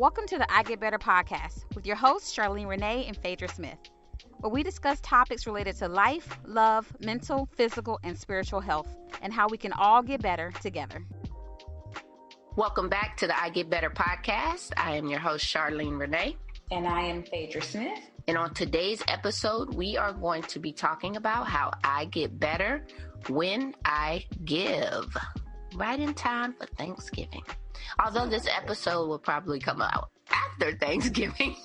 Welcome to the I Get Better podcast with your hosts, Charlene Renee and Phaedra Smith, where we discuss topics related to life, love, mental, physical, and spiritual health, and how we can all get better together. Welcome back to the I Get Better podcast. I am your host, Charlene Renee. And I am Phaedra Smith. And on today's episode, we are going to be talking about how I get better when I give. Right in time for Thanksgiving. Although this episode will probably come out after Thanksgiving.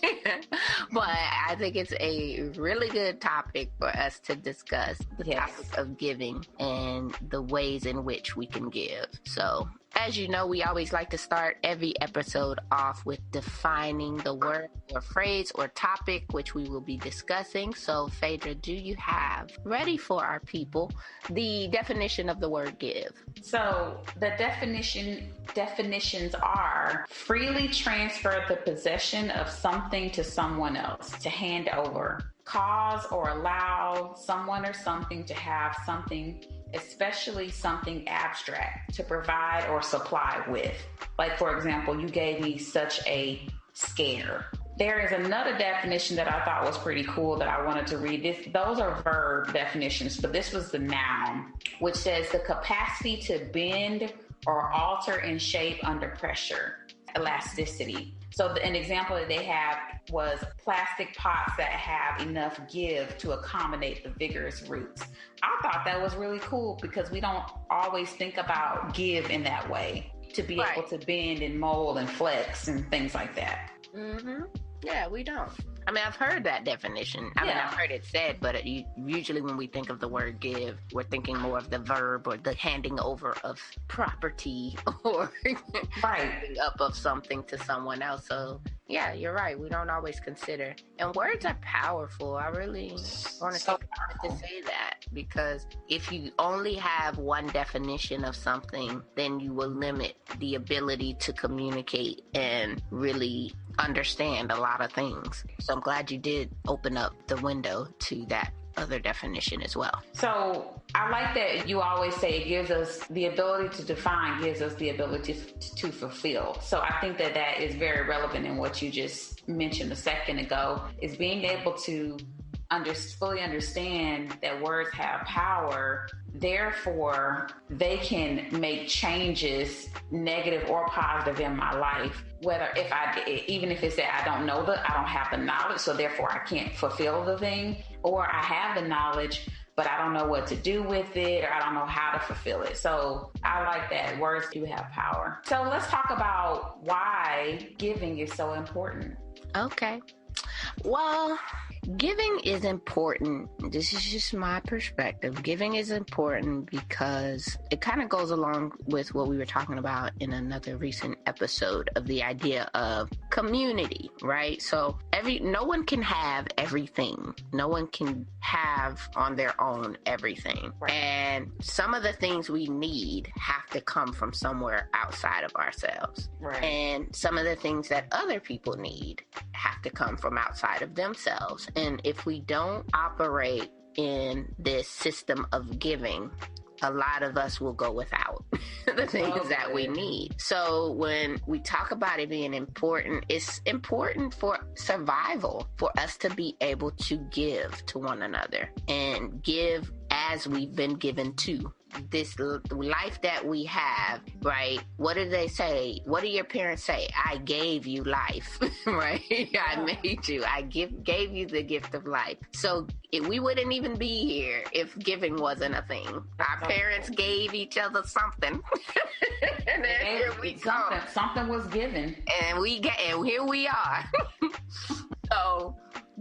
But I think it's a really good topic for us to discuss, the topic of giving and the ways in which we can give. So, as you know, we always like to start every episode off with defining the word or phrase or topic which we will be discussing. So, Phaedra, do you have ready for our people the definition of the word give? So, the definitions are freely transfer the possession of something to someone else, to hand over, cause or allow someone or something to have something, especially something abstract, to provide or supply with. Like, for example, you gave me such a scare. There is another definition that I thought was pretty cool that I wanted to read. Those are verb definitions, but this was the noun, which says the capacity to bend or alter in shape under pressure, elasticity. So an example that they have was plastic pots that have enough give to accommodate the vigorous roots. I thought that was really cool because we don't always think about give in that way, to be able to bend and mold and flex and things like that. Mm-hmm. Yeah, we don't. I mean, I've heard that definition. I mean, I've heard it said, but usually when we think of the word give, we're thinking more of the verb or the handing over of property or handing up of something to someone else. So, yeah, you're right. We don't always consider. And words are powerful. I really want to take a moment to say that, because if you only have one definition of something, then you will limit the ability to communicate and really understand a lot of things. So I'm glad you did open up the window to that other definition as well. So I like that you always say it gives us the ability to define, gives us the ability to fulfill. So I think that that is very relevant in what you just mentioned a second ago, is being able to fully understand that words have power. Therefore, they can make changes, negative or positive, in my life. Whether even if it's that I don't have the knowledge, so therefore I can't fulfill the thing, or I have the knowledge, but I don't know what to do with it, or I don't know how to fulfill it. So I like that words do have power. So let's talk about why giving is so important. Okay. Well, giving is important. This is just my perspective. Giving is important because it kind of goes along with what we were talking about in another recent episode of the idea of community, right? So no one can have everything. No one can have on their own everything. Right. And some of the things we need have to come from somewhere outside of ourselves. Right. And some of the things that other people need have to come from outside of themselves. And if we don't operate in this system of giving, a lot of us will go without the things that we need. So when we talk about it being important, it's important for survival, for us to be able to give to one another and give as we've been given to. This life that we have, right? What do they say? What do your parents say? I gave you life, right? I made you. I gave you the gift of life. So we wouldn't even be here if giving wasn't a thing. Our parents gave each other something. And then here we come. Something was given. And here we are. So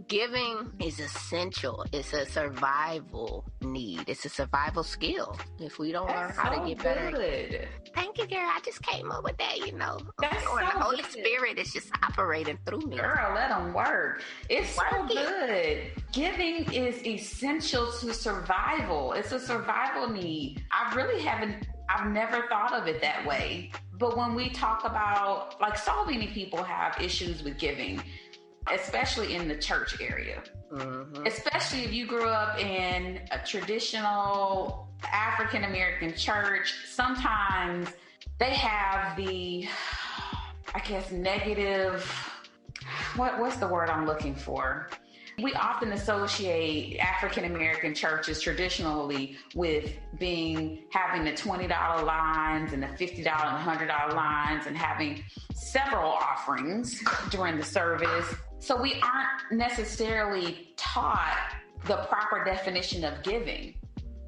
giving is essential. It's a survival need. It's a survival skill. If we don't learn how to get better. Thank you, girl. I just came up with that, That's so the Holy Spirit is just operating through me. Girl, let them work. It's so good. Giving is essential to survival. It's a survival need. I've never thought of it that way. But when we talk about, so many people have issues with giving, especially in the church area. Mm-hmm. Especially if you grew up in a traditional African American church, sometimes they have the I guess, negative, what's the word I'm looking for? We often associate African American churches traditionally with having the $20 lines and the $50 and $100 lines and having several offerings during the service. So we aren't necessarily taught the proper definition of giving.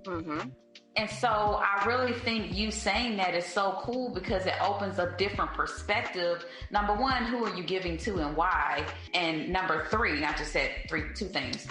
Mm-hmm. And so I really think you saying that is so cool because it opens a different perspective. Number one, who are you giving to and why? And number three, I just said two things,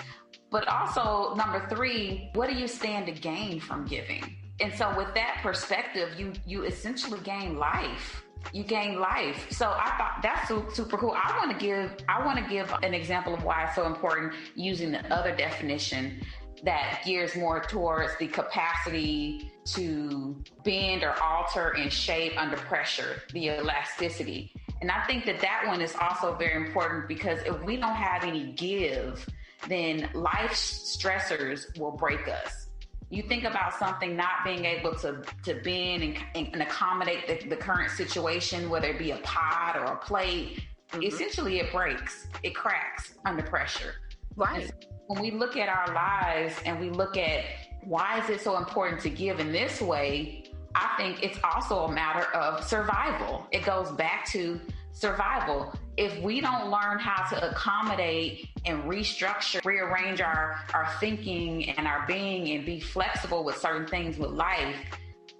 but also number three, what do you stand to gain from giving? And so with that perspective, you essentially gain life. You gain life. So I thought that's super cool. I want to give an example of why it's so important using the other definition that gears more towards the capacity to bend or alter and shape under pressure, the elasticity. And I think that one is also very important because if we don't have any give, then life stressors will break us. You think about something not being able to bend and accommodate the current situation, whether it be a pot or a plate, essentially it breaks, it cracks under pressure. Right. When we look at our lives and we look at why is it so important to give in this way, I think it's also a matter of survival. It goes back to survival. If we don't learn how to accommodate and restructure, rearrange our thinking and our being and be flexible with certain things with life,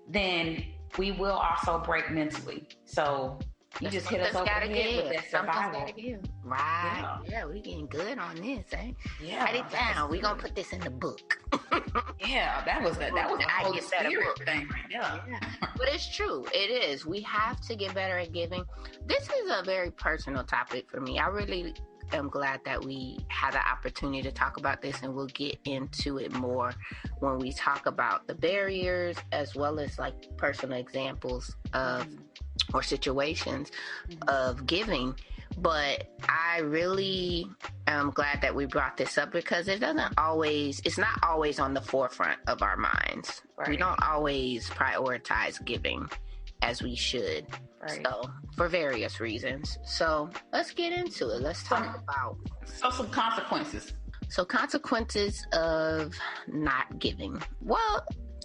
then we will also break mentally. So you just hit us over the head with that survival. Right. Yeah, we getting good on this, eh? Yeah. Write it down. We're going to put this in the book. Yeah, that was the Holy Spirit thing right there. Yeah. But it's true. It is. We have to get better at giving. This is a very personal topic for me. I really am glad that we had the opportunity to talk about this, and we'll get into it more when we talk about the barriers as well as like personal examples of or situations of giving. But I really am glad that we brought this up because it's not always on the forefront of our minds. Right. We don't always prioritize giving as we should. Right. So for various reasons. So let's get into it. Let's talk about some consequences. So consequences of not giving. Well,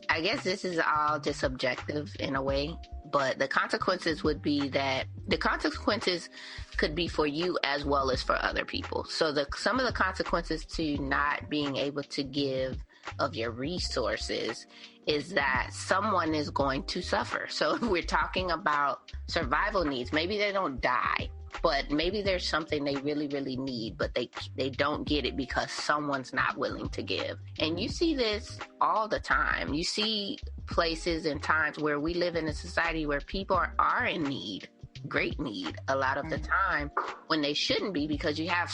I guess this is all just subjective in a way, but the consequences would be that the consequences could be for you as well as for other people. So some of the consequences to not being able to give of your resources is that someone is going to suffer. So if we're talking about survival needs, maybe they don't die, but maybe there's something they really, really need, but they don't get it because someone's not willing to give. And you see this all the time. You see places and times where we live in a society where people are in need, great need a lot of the time when they shouldn't be, because you have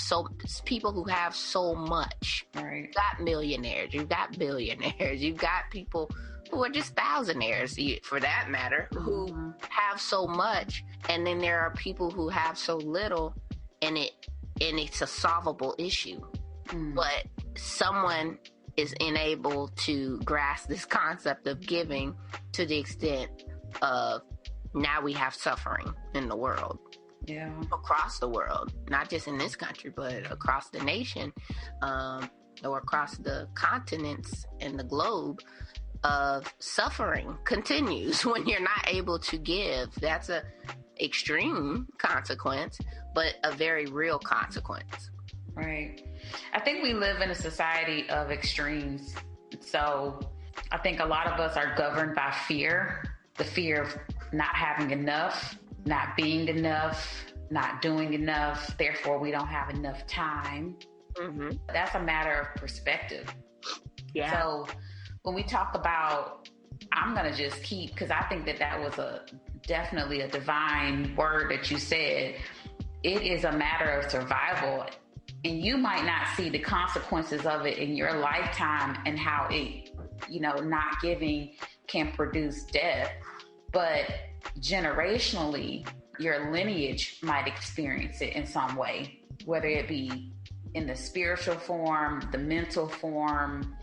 people who have so much. Right. You've got millionaires, you've got billionaires, you've got people who are just thousandaires, for that matter, who have so much, and then there are people who have so little, and it's a solvable issue. But someone is unable to grasp this concept of giving to the extent of now we have suffering in the world. Yeah. Across the world, not just in this country, but across the nation, or across the continents and the globe. Of suffering continues when you're not able to give. That's a extreme consequence, but a very real consequence. Right. I think we live in a society of extremes. So I think a lot of us are governed by fear, the fear of not having enough, not being enough, not doing enough. Therefore, we don't have enough time. That's a matter of perspective. Yeah. So when we talk about, I'm going to just keep, because I think that was definitely a divine word that you said. It is a matter of survival, and you might not see the consequences of it in your lifetime and how it, not giving can produce death, but generationally, your lineage might experience it in some way, whether it be in the spiritual form, the mental form.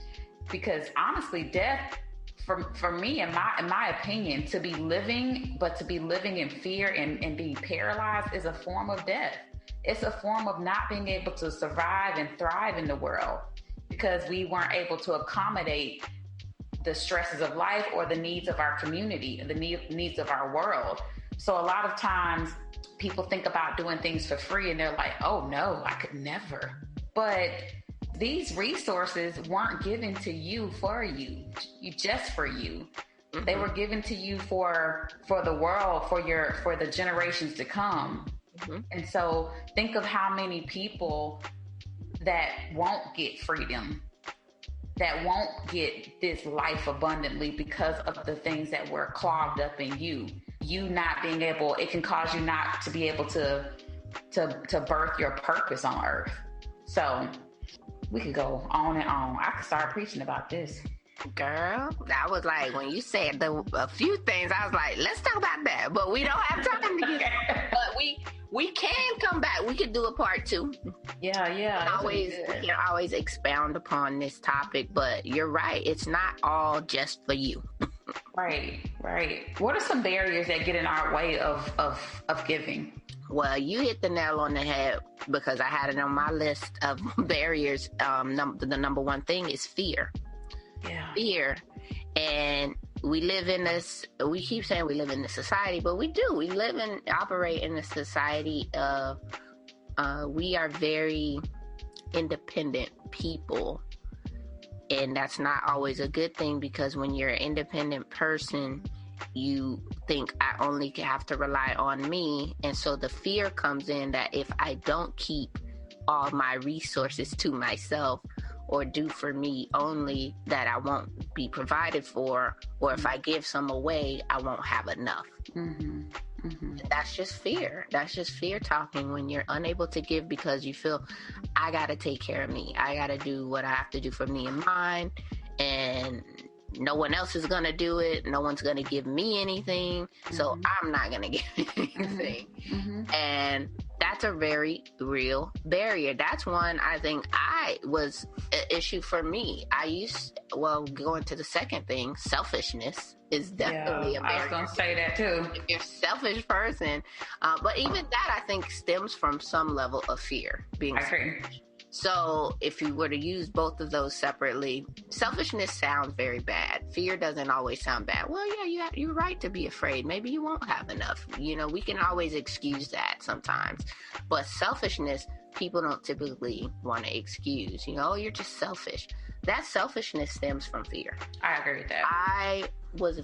Because honestly, death for me, in my opinion, to be living in fear and be paralyzed is a form of death. It's a form of not being able to survive and thrive in the world because we weren't able to accommodate the stresses of life or the needs of our community, the needs of our world. So a lot of times people think about doing things for free and they're like, oh no, I could never. But these resources weren't given to you for you, just for you. Mm-hmm. They were given to you for the world, for the generations to come. Mm-hmm. And so think of how many people that won't get freedom, that won't get this life abundantly because of the things that were clogged up in you. You not being able, it can cause you not to be able to birth your purpose on earth. So we could go on and on. I could start preaching about this. Girl, that was like, when you said a few things, I was like, let's talk about that. But we don't have time to get but we can come back. We could do a part 2. Yeah. We can always expound upon this topic, but you're right. It's not all just for you. Right. What are some barriers that get in our way of giving? Well, you hit the nail on the head because I had it on my list of barriers. The number one thing is fear. Yeah. Fear. And we keep saying we live in this society, but we do. We operate in a society of, we are very independent people. And that's not always a good thing because when you're an independent person, you think I only have to rely on me. And so the fear comes in that if I don't keep all my resources to myself or do for me only, that I won't be provided for, or if I give some away, I won't have enough. Mm-hmm. Mm-hmm. That's just fear. That's just fear talking when you're unable to give because you feel, I got to take care of me. I got to do what I have to do for me and mine. And no one else is going to do it. No one's going to give me anything. Mm-hmm. So I'm not going to give anything. Mm-hmm. And that's a very real barrier. That's one I think was an issue for me. Going to the second thing, selfishness is definitely a barrier. I was going to say that too. If you're a selfish person, but even that I think stems from some level of fear. Being selfish. So if you were to use both of those separately, selfishness sounds very bad. Fear doesn't always sound bad. Well, yeah, you're right to be afraid. Maybe you won't have enough. We can always excuse that sometimes. But selfishness, people don't typically want to excuse. You're just selfish. That selfishness stems from fear. I agree with that. I was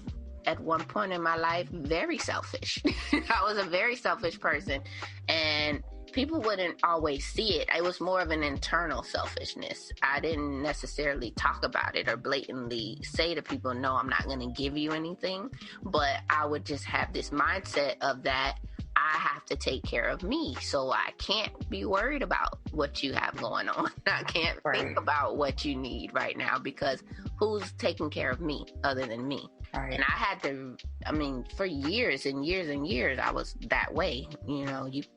at one point in my life very selfish. I was a very selfish person, and people wouldn't always see it. It was more of an internal selfishness. I didn't necessarily talk about it or blatantly say to people, no, I'm not going to give you anything. But I would just have this mindset of that I have to take care of me. So I can't be worried about what you have going on. I can't think about what you need right now because who's taking care of me other than me? Right. And I had to, for years and years and years, I was that way. You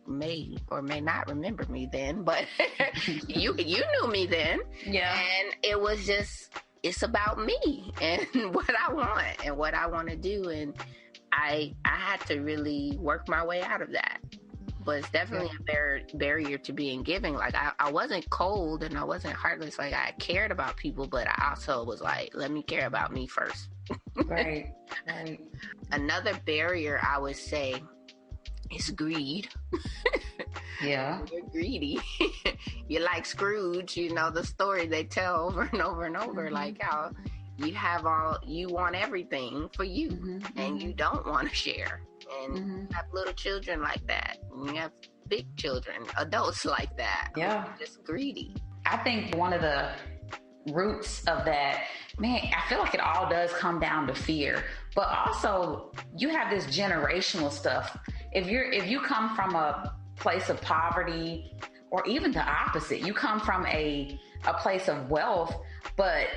may or may not remember me then, but you knew me then. Yeah. And it was just, it's about me and what I want and what I want to do. And I had to really work my way out of that. But it's definitely a barrier to being giving. Like, I wasn't cold and I wasn't heartless. Like, I cared about people, but I also was like, let me care about me first. Right. Another barrier I would say is greed. Yeah. You're greedy. You're like Scrooge, the story they tell over and over and over, mm-hmm. like how you want everything for you, mm-hmm. and you don't want to share. And mm-hmm. you have little children like that. And you have big children, adults like that. Yeah. Just greedy. I think one of the roots of that, man, I feel like it all does come down to fear. But also, you have this generational stuff. If you come from a place of poverty, or even the opposite, you come from a place of wealth, but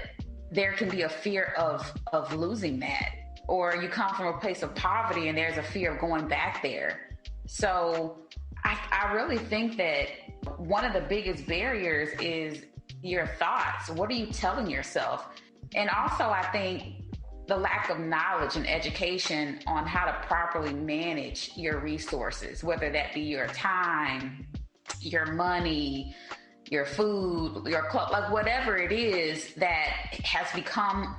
there can be a fear of losing that. Or you come from a place of poverty and there's a fear of going back there. So I really think that one of the biggest barriers is your thoughts. What are you telling yourself? And also, I think the lack of knowledge and education on how to properly manage your resources, whether that be your time, your money, your food, your clothes, like whatever it is that has become,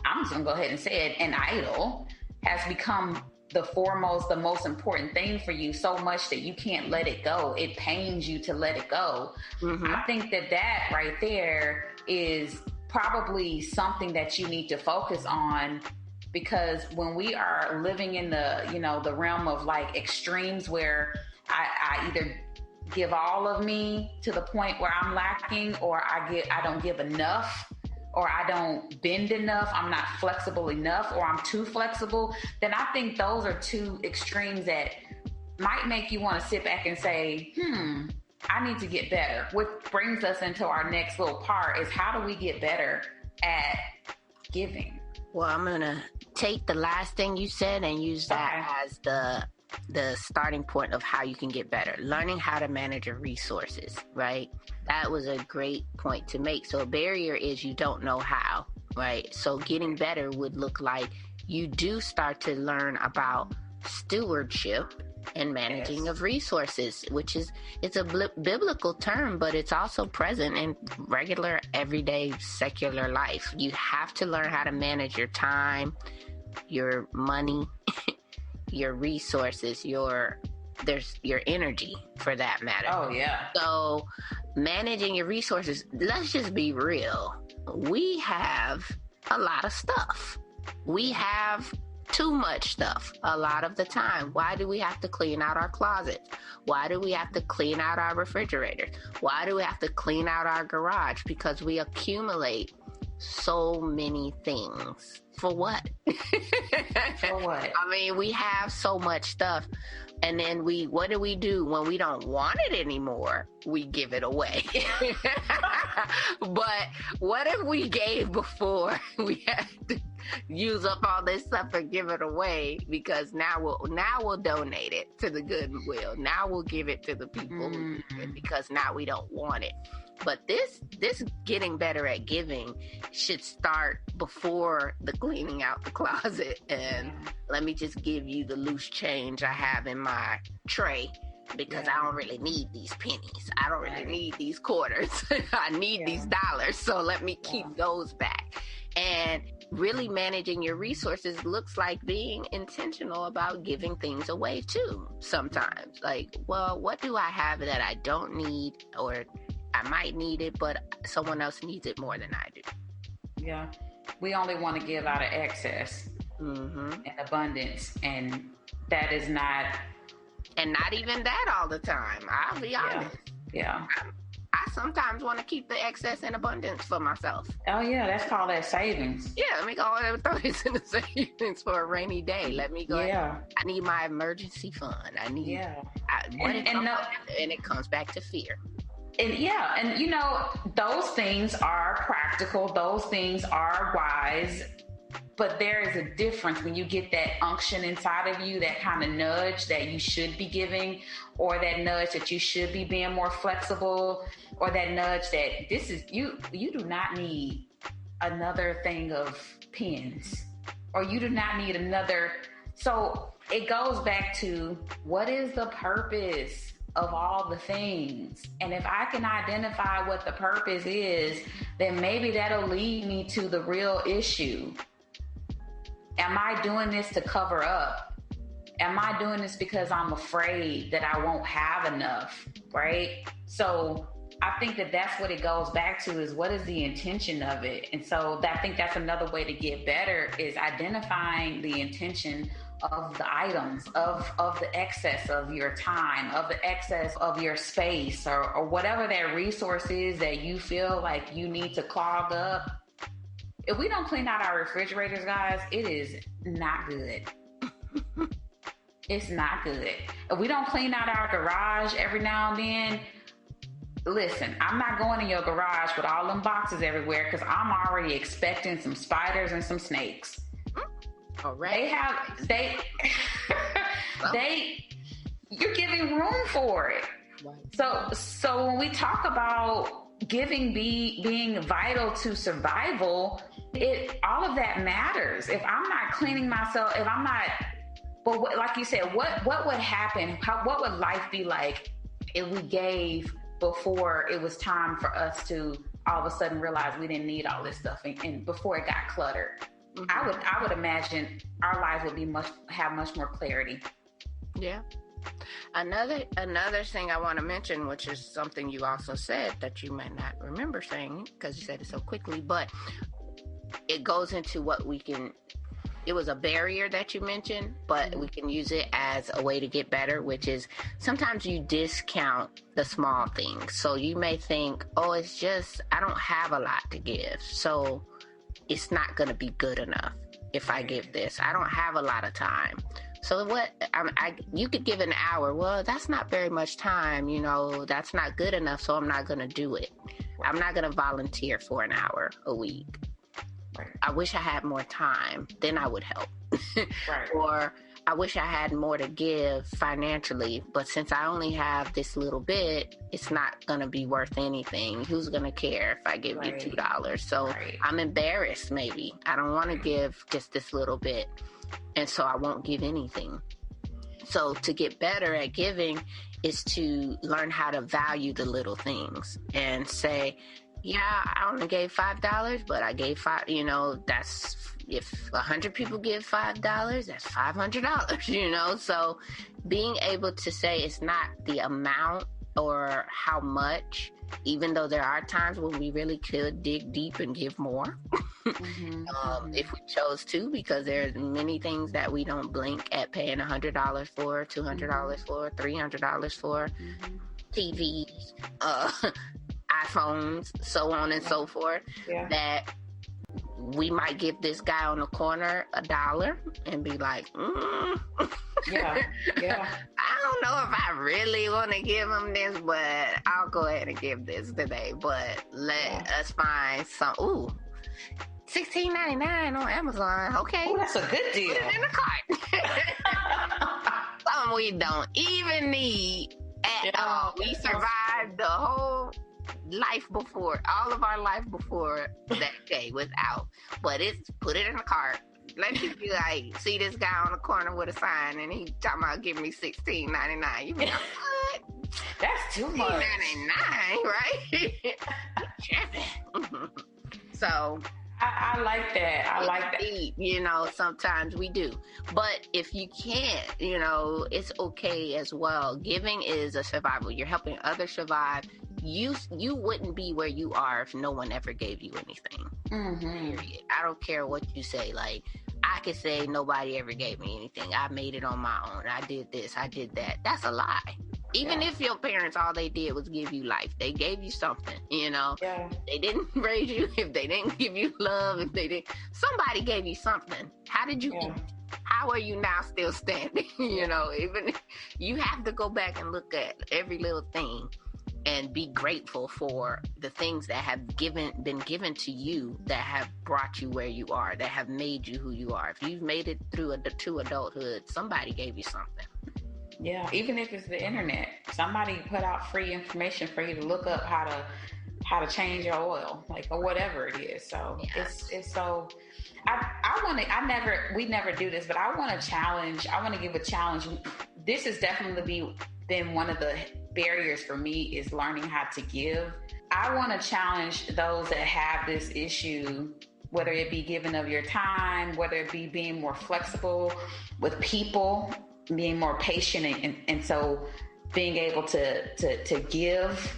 I'm just gonna go ahead and say it, an idol, has become the foremost, the most important thing for you, so much that you can't let it go. It pains you to let it go. I think that right there is probably something that you need to focus on, because when we are living in the, the realm of like extremes where I either give all of me to the point where I'm lacking, or I don't give enough, or I don't bend enough, I'm not flexible enough, or I'm too flexible, then I think those are two extremes that might make you want to sit back and say, I need to get better. What brings us into our next little part is, how do we get better at giving? Well, I'm going to take the last thing you said and use that as the starting point of how you can get better. Learning how to manage your resources, right? That was a great point to make. So a barrier is you don't know how, right? So getting better would look like you do start to learn about stewardship and managing of resources, which is, it's a biblical term, but it's also present in regular, everyday, secular life. You have to learn how to manage your time, your money, your resources, your energy, for that matter. Oh, yeah. So managing your resources, let's just be real. We have a lot of stuff. We have too much stuff a lot of the time. Why do we have to clean out our closets? Why do we have to clean out our refrigerators? Why do we have to clean out our garage? Because we accumulate so many things. For what? For what? I mean, we have so much stuff. And then what do we do when we don't want it anymore? We give it away. But what if we gave before we had to use up all this stuff and give it away? Because now we'll donate it to the Goodwill. Now we'll give it to the people who need it, because now we don't want it. But this getting better at giving should start before the cleaning out the closet. And let me just give you the loose change I have in my tray, because I don't really need these pennies. I don't really need these quarters. I need these dollars. So let me keep those back. And really managing your resources looks like being intentional about giving things away too. Sometimes, like, well, what do I have that I don't need, or I might need it, but someone else needs it more than I do? Yeah. We only want to give out of excess and abundance. And that is not... And not even that all the time. I'll be honest. Yeah. I sometimes want to keep the excess and abundance for myself. Oh, yeah. That's called that savings. Yeah. Let me go ahead and throw this in the savings for a rainy day. Let me go ahead. I need my emergency fund. I need... and it comes back to fear. And those things are practical. Those things are wise. But there is a difference when you get that unction inside of you, that kind of nudge that you should be giving, or that nudge that you should be being more flexible, or that nudge that this is, you do not need another thing of pens, or you do not need another. So it goes back to, what is the purpose of all the things? And if I can identify what the purpose is, then maybe that'll lead me to the real issue. Am I doing this to cover up? Am I doing this because I'm afraid that I won't have enough, right? So I think that that's what it goes back to, is what is the intention of it? And so I think that's another way to get better, is identifying the intention of the items, of the excess of your time, of the excess of your space, or whatever that resource is that you feel like you need to clog up. If we don't clean out our refrigerators, guys, it is not good. It's not good. If we don't clean out our garage every now and then, listen, I'm not going in your garage with all them boxes everywhere, because I'm already expecting some spiders and some snakes. All right. You're giving room for it. Right. So when we talk about giving being vital to survival, all of that matters. If I'm not cleaning myself, if I'm not, but like you said, what would happen? What would life be like if we gave before it was time for us to all of a sudden realize we didn't need all this stuff, and before it got cluttered? I would imagine our lives would have much more clarity. Yeah. Another thing I want to mention, which is something you also said that you might not remember saying because you said it so quickly, but it goes into what we can. It was a barrier that you mentioned, but we can use it as a way to get better, which is sometimes you discount the small things. So you may think, oh, it's just, I don't have a lot to give, so it's not going to be good enough if I give this. I don't have a lot of time. So you could give an hour. Well, that's not very much time. That's not good enough. So I'm not going to do it. I'm not going to volunteer for an hour a week. Right. I wish I had more time. Then I would help. Right. Or I wish I had more to give financially. But since I only have this little bit, it's not going to be worth anything. Who's going to care if I give you $2? So I'm embarrassed maybe. I don't want to give just this little bit. And so I won't give anything. So to get better at giving is to learn how to value the little things and say, yeah, I only gave $5, but I gave $5, that's, if 100 people give $5, that's $500, So being able to say it's not the amount or how much, even though there are times when we really could dig deep and give more, if we chose to, because there's many things that we don't blink at paying $100 for, $200 for, $300 for, TVs, iPhones, so on and so forth, that we might give this guy on the corner $1 and be like, yeah. I don't know if I really want to give him this, but I'll go ahead and give this today. But let us find some. $16.99 on Amazon. Okay, that's a good deal. Put it in the cart. Something we don't even need at all. We survived the whole life before, all of our life before that day without. But it's put it in the cart. Let you be like, see this guy on the corner with a sign and he talking about giving me $16.99. You be like, what? That's too much. $16.99, right? So I like that. I like that. Deep, sometimes we do. But if you can't, it's okay as well. Giving is a survival. You're helping others survive. You wouldn't be where you are if no one ever gave you anything. Period. I don't care what you say. Like, I could say nobody ever gave me anything. I made it on my own. I did this. I did that. That's a lie. Even if your parents, all they did was give you life. They gave you something, Yeah. They didn't raise you. If they didn't give you love, somebody gave you something. How did you eat? How are you now still standing? Even you have to go back and look at every little thing and be grateful for the things that have been given to you, that have brought you where you are, that have made you who you are. If you've made it through to adulthood, somebody gave you something. Yeah, even if it's the internet, somebody put out free information for you to look up how to change your oil, or whatever it is. So it's so. We never do this, but I want to give a challenge. This has definitely been one of the barriers for me, is learning how to give. I want to challenge those that have this issue, whether it be giving of your time, whether it be being more flexible with people, being more patient, and so being able to give,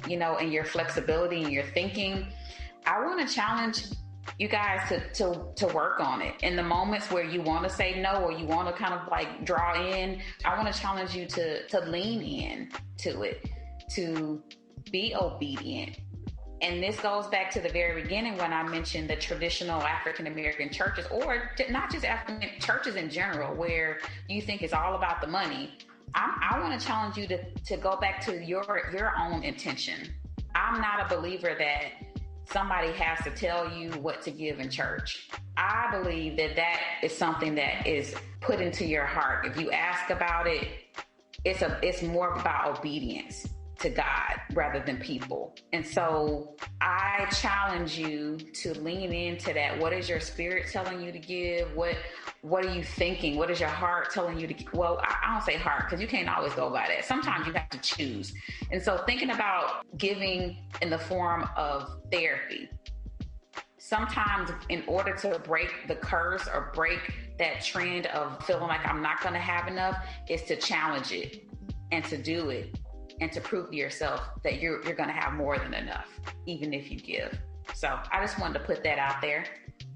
and your flexibility and your thinking. I want to challenge you guys to work on it. In the moments where you want to say no, or you want to kind of like draw in, I want to challenge you to lean in to it, to be obedient. And this goes back to the very beginning when I mentioned the traditional African American churches, or not just African churches in general, where you think it's all about the money. I want to challenge you to go back to your own intention. I'm not a believer that somebody has to tell you what to give in church. I believe that is something that is put into your heart. If you ask about it, it's more about obedience to God. rather than people. And so I challenge you to lean into that. What is your spirit telling you to give? What are you thinking? What is your heart telling you to give? Well, I don't say heart because you can't always go by that. Sometimes you have to choose. And so thinking about giving in the form of therapy. Sometimes in order to break the curse or break that trend of feeling like I'm not going to have enough is to challenge it and to do it and to prove to yourself that you're going to have more than enough, even if you give. So I just wanted to put that out there.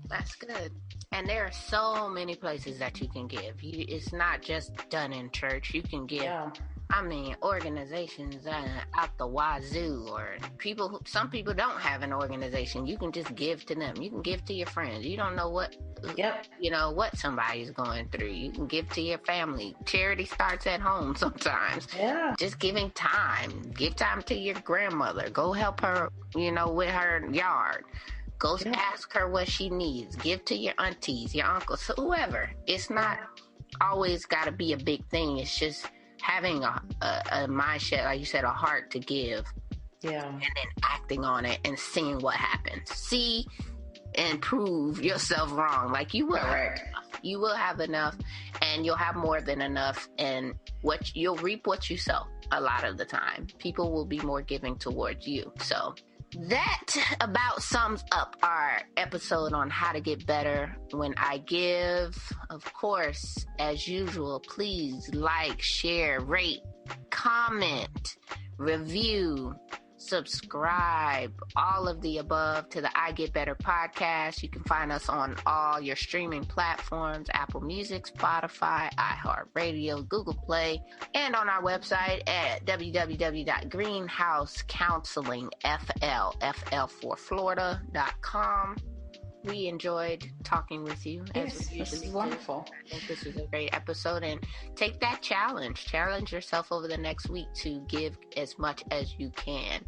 That's good. And there are so many places that you can give. It's not just done in church. You can give, organizations out the wazoo, or some people don't have an organization. You can just give to them. You can give to your friends. You don't know what somebody's going through. You can give to your family. Charity starts at home sometimes. Yeah. Just giving time. Give time to your grandmother. Go help her, with her yard. Go ask her what she needs. Give to your aunties, your uncles, whoever. It's not always got to be a big thing. It's just having a mindset, like you said, a heart to give. Yeah. And then acting on it and seeing what happens. See and prove yourself wrong. Like you will. Correct. You will have enough, and you'll have more than enough, and you'll reap what you sow a lot of the time. People will be more giving towards you. So that about sums up our episode on how to get better when I give. Of course, as usual, please like, share, rate, comment, review, subscribe, all of the above to the I Get Better podcast. You can find us on all your streaming platforms: Apple Music, Spotify, iHeartRadio, Google Play, and on our website at www.greenhousecounselingfl.com. We enjoyed talking with you. Yes, this is wonderful. I think this was a great episode, and take that challenge. Challenge yourself over the next week to give as much as you can.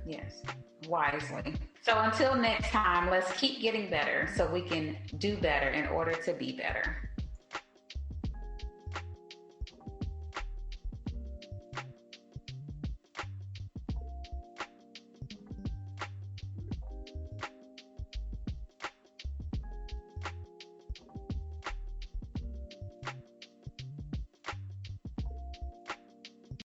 Yes, wisely. So until next time, let's keep getting better so we can do better in order to be better.